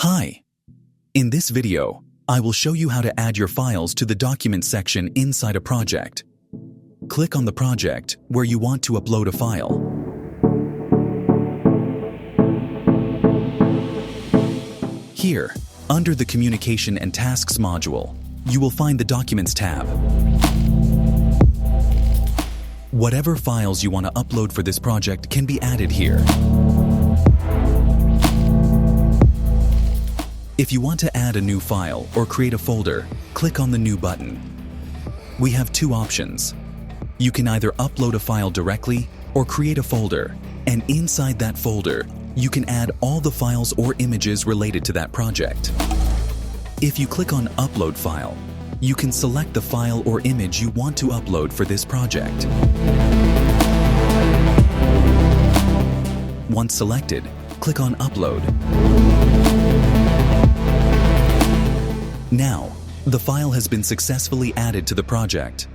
Hi! In this video, I will show you how to add your files to the Documents section inside a project. Click on the project where you want to upload a file. Here, under the Communication and Tasks module, you will find the Documents tab. Whatever files you want to upload for this project can be added here. If you want to add a new file or create a folder, click on the New button. We have two options. You can either upload a file directly or create a folder, and inside that folder, you can add all the files or images related to that project. If you click on Upload File, you can select the file or image you want to upload for this project. Once selected, click on Upload. Now, the file has been successfully added to the project.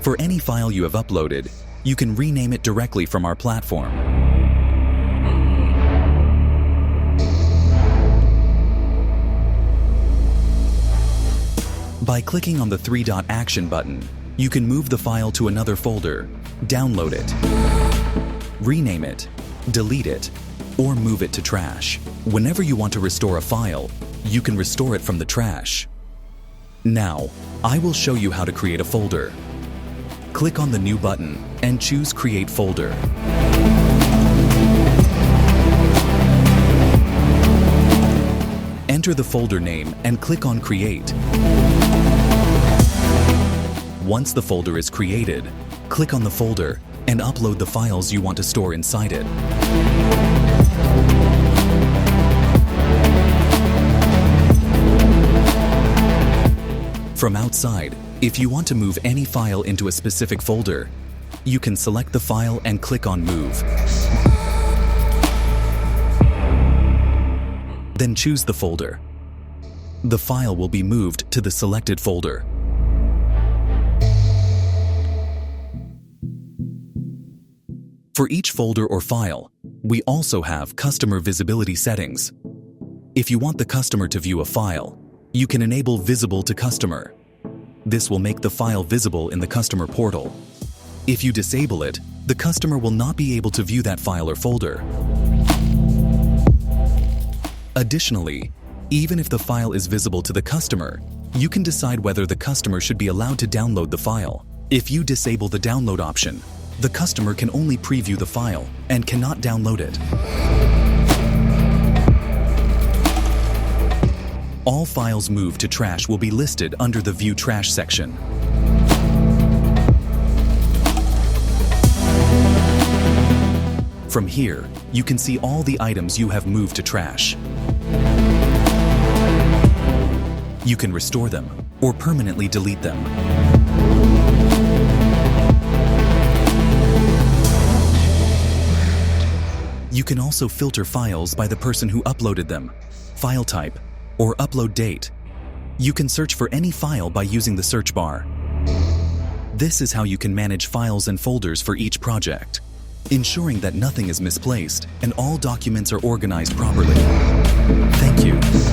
For any file you have uploaded, you can rename it directly from our platform. By clicking on the three-dot action button, you can move the file to another folder, download it, rename it, delete it, or move it to trash. Whenever you want to restore a file, you can restore it from the trash. Now, I will show you how to create a folder. Click on the New button and choose Create Folder. Enter the folder name and click on Create. Once the folder is created, click on the folder and upload the files you want to store inside it. From outside, if you want to move any file into a specific folder, you can select the file and click on Move. Then choose the folder. The file will be moved to the selected folder. For each folder or file, we also have customer visibility settings. If you want the customer to view a file, you can enable Visible to Customer. This will make the file visible in the customer portal. If you disable it, the customer will not be able to view that file or folder. Additionally, even if the file is visible to the customer, you can decide whether the customer should be allowed to download the file. If you disable the download option, the customer can only preview the file and cannot download it. All files moved to trash will be listed under the View Trash section. From here, you can see all the items you have moved to trash. You can restore them or permanently delete them. You can also filter files by the person who uploaded them, file type, or upload date. You can search for any file by using the search bar. This is how you can manage files and folders for each project, ensuring that nothing is misplaced and all documents are organized properly.